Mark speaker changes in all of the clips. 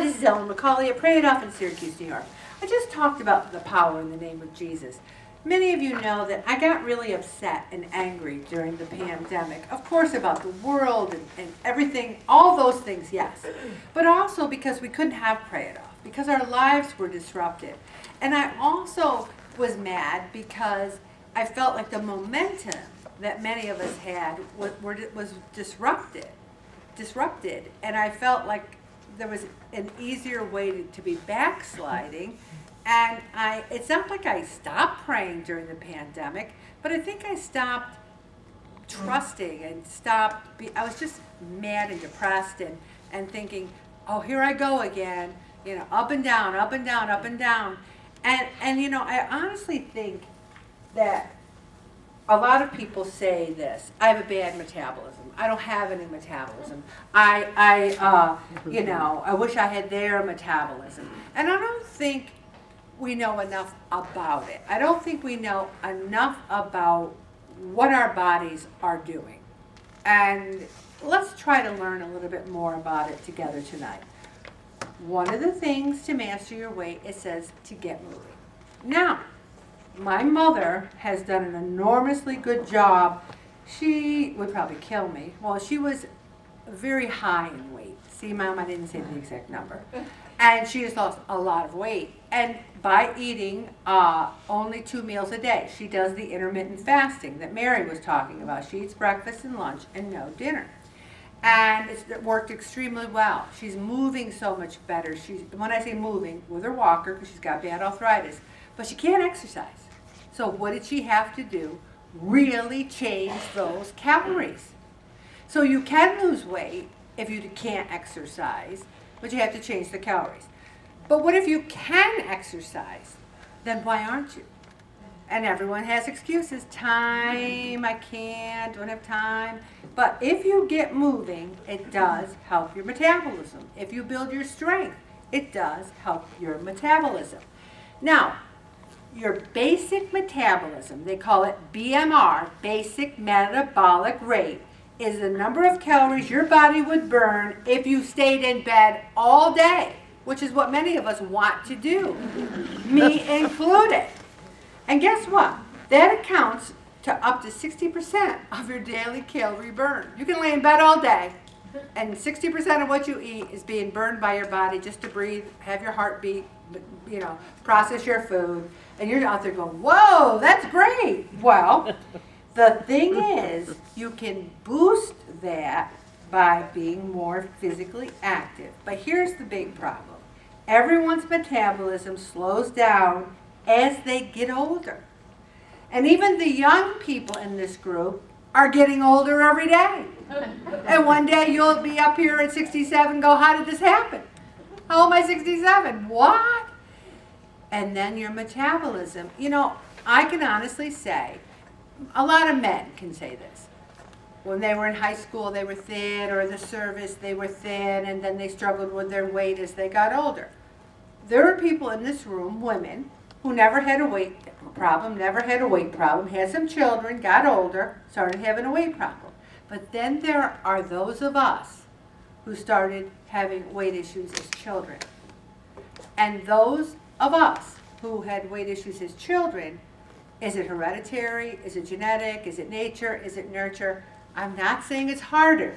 Speaker 1: Hi, this is Ellen McCauley at Pray It Off in Syracuse, New York. I just talked about the power in the name of Jesus. Many of you know that I got really upset and angry during the pandemic. Of course, about the world and everything, all those things, yes. But also because we couldn't have Pray It Off, because our lives were disrupted. And I also was mad because I felt like the momentum that many of us had was disrupted. And I felt like there was an easier way to be backsliding. And it's not like I stopped praying during the pandemic, but I think I stopped trusting and I was just mad and depressed and thinking, oh, here I go again, up and down, up and down, up and down. And I honestly think that a lot of people say this: I have a bad metabolism. I don't have any metabolism. I wish I had their metabolism. And I don't think we know enough about it. I don't think we know enough about what our bodies are doing. And let's try to learn a little bit more about it together tonight. One of the things to master your weight, it says to get moving. Now, my mother has done an enormously good job. She would probably kill me. Well, she was very high in weight. See, Mom, I didn't say the exact number. And she has lost a lot of weight. And by eating only 2 meals a day. She does the intermittent fasting that Mary was talking about. She eats breakfast and lunch and no dinner. And it worked extremely well. She's moving so much better. When I say moving, with her walker, because she's got bad arthritis, but she can't exercise. So what did she have to do? Really change those calories. So you can lose weight if you can't exercise, but you have to change the calories. But what if you can exercise? Then why aren't you? And everyone has excuses. Time, I can't, don't have time. But if you get moving, it does help your metabolism. If you build your strength, it does help your metabolism. Now, your basic metabolism, they call it BMR, basic metabolic rate, is the number of calories your body would burn if you stayed in bed all day, which is what many of us want to do, me included. And guess what? That accounts to up to 60% of your daily calorie burn. You can lay in bed all day, and 60% of what you eat is being burned by your body just to breathe, have your heart beat, process your food, and you're out there going, whoa, that's great. Well, the thing is, you can boost that by being more physically active. But here's the big problem. Everyone's metabolism slows down as they get older. And even the young people in this group are getting older every day. And one day you'll be up here at 67 go, how did this happen? How am I 67? What? And then your metabolism. I can honestly say, a lot of men can say this. When they were in high school, they were thin, or in the service, they were thin, and then they struggled with their weight as they got older. There are people in this room, women, who never had a weight problem, had some children, got older, started having a weight problem. But then there are those of us who started having weight issues as children. And those of us who had weight issues as children, is it hereditary? Is it genetic? Is it nature? Is it nurture? I'm not saying it's harder.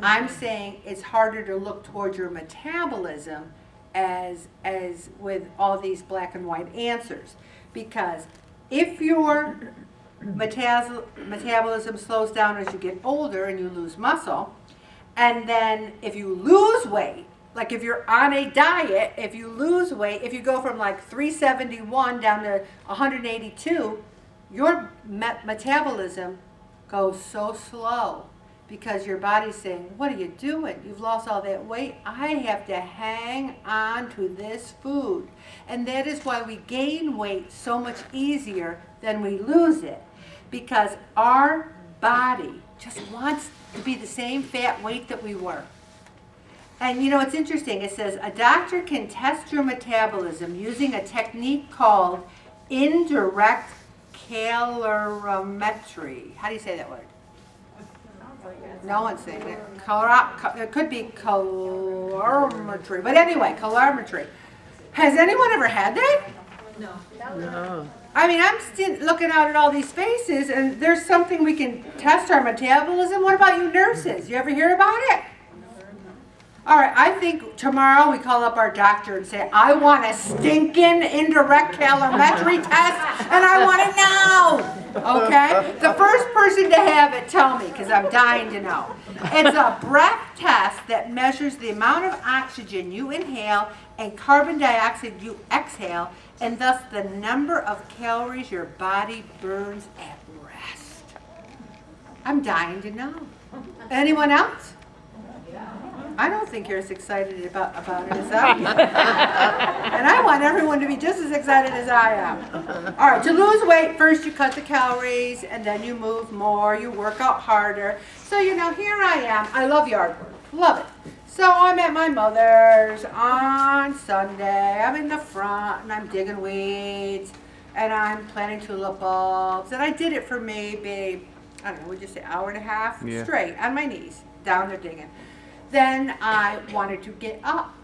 Speaker 1: I'm saying it's harder to look towards your metabolism as with all these black and white answers. Because if your metabolism slows down as you get older and you lose muscle, and then if you lose weight, like if you're on a diet, if you lose weight, if you go from like 371 down to 182, your metabolism goes so slow because your body's saying, what are you doing? You've lost all that weight. I have to hang on to this food. And that is why we gain weight so much easier than we lose it, because our body just wants to be the same fat weight that we were. And it's interesting. It says a doctor can test your metabolism using a technique called indirect calorimetry. How do you say that word? No one's saying it. It could be calorimetry. calorimetry. But anyway, calorimetry. Has anyone ever had that?
Speaker 2: No.
Speaker 1: I mean, I'm still looking out at all these faces, and there's something we can test our metabolism. What about you nurses? You ever hear about it? All right, I think tomorrow we call up our doctor and say, I want a stinking indirect calorimetry test, and I want it now. Okay? The first person to have it, tell me, because I'm dying to know. It's a breath test that measures the amount of oxygen you inhale and carbon dioxide you exhale, and thus the number of calories your body burns at rest. I'm dying to know. Anyone else? I don't think you're as excited about it as I am. And I want everyone to be just as excited as I am. All right, to lose weight, first you cut the calories, and then you move more, you work out harder. So, here I am. I love yard work. Love it. So I'm at my mother's on Sunday. I'm in the front, and I'm digging weeds, and I'm planting tulip bulbs. And I did it for maybe, I don't know, would you say hour and a half?
Speaker 2: Yeah.
Speaker 1: Straight, on my knees, down there digging. Then I wanted to get up.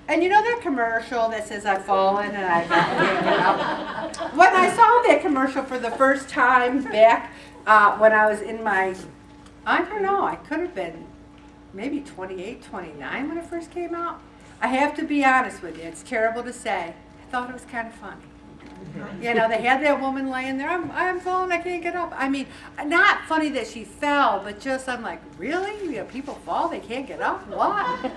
Speaker 1: And you know that commercial that says I've fallen and I can't get up? When I saw that commercial for the first time back when I was in my, I don't know, I could have been maybe 28, 29 when it first came out. I have to be honest with you, it's terrible to say. I thought it was kind of funny. They had that woman laying there, I'm falling, I can't get up. I mean, not funny that she fell, but just, I'm like, really? People fall, they can't get up? What?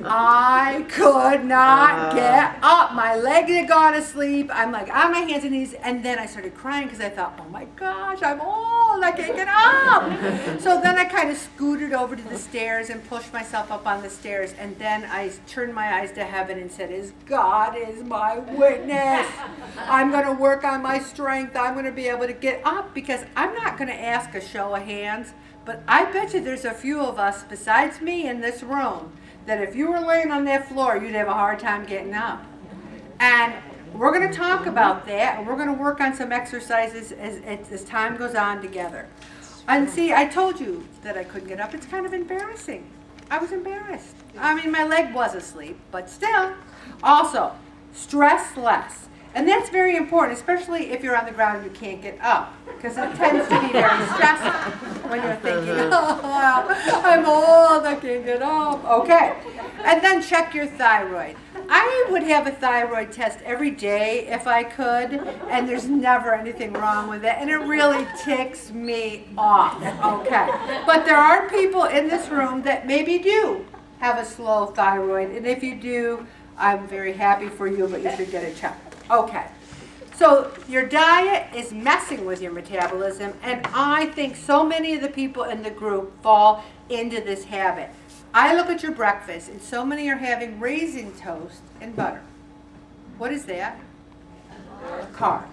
Speaker 1: I could not get up. My leg had gone to sleep. I'm like on my hands and knees, and then I started crying because I thought, oh my gosh, I'm old, I can't get up. So then I kind of scooted over to the stairs and pushed myself up on the stairs, and then I turned my eyes to heaven and said, God is my witness. I'm going to work on my strength. I'm going to be able to get up, because I'm not going to ask a show of hands, but I bet you there's a few of us besides me in this room that if you were laying on that floor, you'd have a hard time getting up. And we're going to talk about that, and we're going to work on some exercises as time goes on together. And see, I told you that I couldn't get up. It's kind of embarrassing. I was embarrassed. I mean, my leg was asleep, but still. Also, stress less. And that's very important, especially if you're on the ground and you can't get up, because it tends to be very stressful when you're thinking, oh, I'm old, I can't get up. Okay. And then check your thyroid. I would have a thyroid test every day if I could, and there's never anything wrong with it, and it really ticks me off. Okay. But there are people in this room that maybe do have a slow thyroid, and if you do, I'm very happy for you, but you should get it checked. Okay, so your diet is messing with your metabolism, and I think so many of the people in the group fall into this habit. I look at your breakfast, and so many are having raisin toast and butter. What is that? Carb.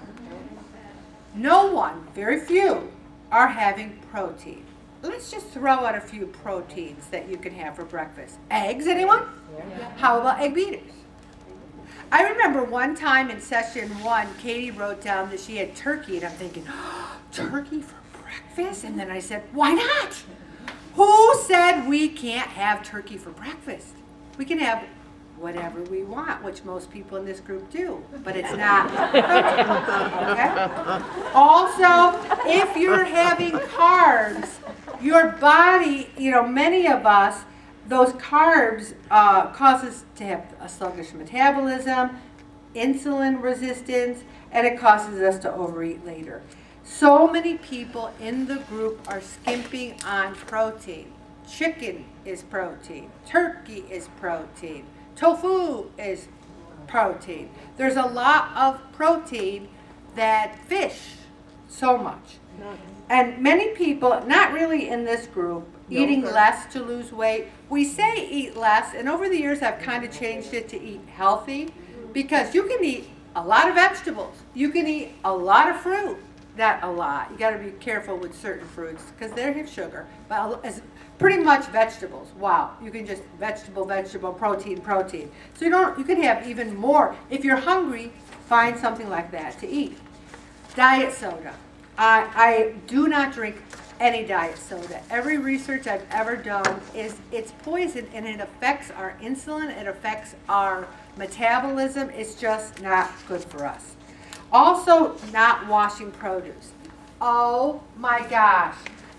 Speaker 1: No one, very few, are having protein. Let's just throw out a few proteins that you can have for breakfast. Eggs, anyone? How about egg beaters? I remember one time in session 1, Katie wrote down that she had turkey, and I'm thinking, oh, turkey for breakfast? And then I said, why not? Who said we can't have turkey for breakfast? We can have whatever we want, which most people in this group do, but it's not. Okay? Also, if you're having carbs, your body, many of us, those carbs cause us to have a sluggish metabolism, insulin resistance, and it causes us to overeat later. So many people in the group are skimping on protein. Chicken is protein. Turkey is protein. Tofu is protein. There's a lot of protein that fish, so much. And many people, not really in this group, eating less to lose weight. We say eat less, and over the years I've kind of changed it to eat healthy, because you can eat a lot of vegetables. You can eat a lot of fruit. Not a lot. You got to be careful with certain fruits because they have sugar. But as pretty much vegetables. Wow. You can just vegetable, protein. So you can have even more. If you're hungry, find something like that to eat. Diet soda. I do not drink any diet soda. Every research I've ever done is it's poison and it affects our insulin, it affects our metabolism. It's just not good for us. Also, not washing produce. Oh my gosh.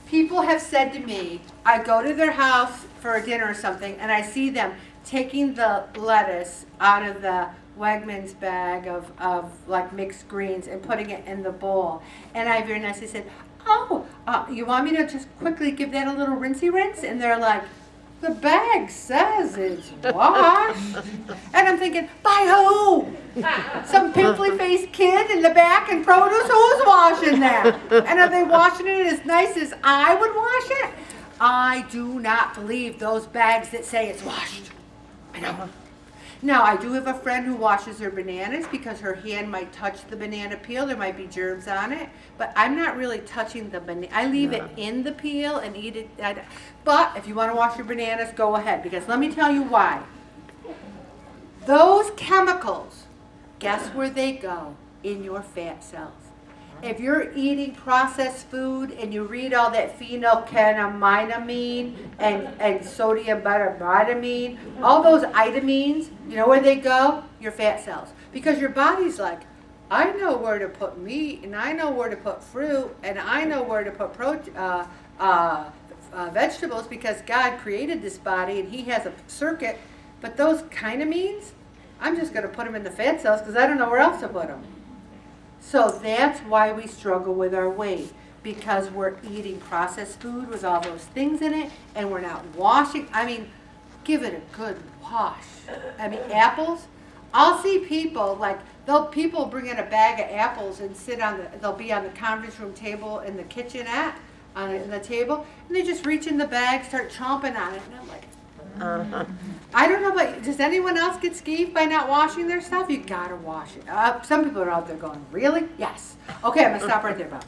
Speaker 1: People have said to me, I go to their house for a dinner or something and I see them taking the lettuce out of the Wegmans bag of like mixed greens and putting it in the bowl. And I very nicely said, oh, you want me to just quickly give that a little rinsey rinse? And they're like, the bag says it's washed. And I'm thinking, by who? Some pimply-faced kid in the back in produce? Who's washing that? And are they washing it as nice as I would wash it? I do not believe those bags that say it's washed. I know. Now, I do have a friend who washes her bananas because her hand might touch the banana peel. There might be germs on it. But I'm not really touching the banana. I leave it in the peel and eat it. But if you want to wash your bananas, go ahead. Because let me tell you why. Those chemicals, guess where they go? In your fat cells. If you're eating processed food and you read all that phenylketoamine and sodium betamotamine, all those itamines, you know where they go? Your fat cells. Because your body's like, I know where to put meat, and I know where to put fruit, and I know where to put vegetables because God created this body and He has a circuit. But those kinamines, I'm just going to put them in the fat cells because I don't know where else to put them. So that's why we struggle with our weight, because we're eating processed food with all those things in it, and we're not washing. I mean, give it a good wash. I mean, apples. I'll see people like people bring in a bag of apples and they'll be on the conference room table in the kitchenette on the table, and they just reach in the bag, start chomping on it, and I'm like. I don't know, but does anyone else get skeeved by not washing their stuff? You gotta wash it. Some people are out there going, really? Yes. Okay, I'm gonna stop right there, Bob.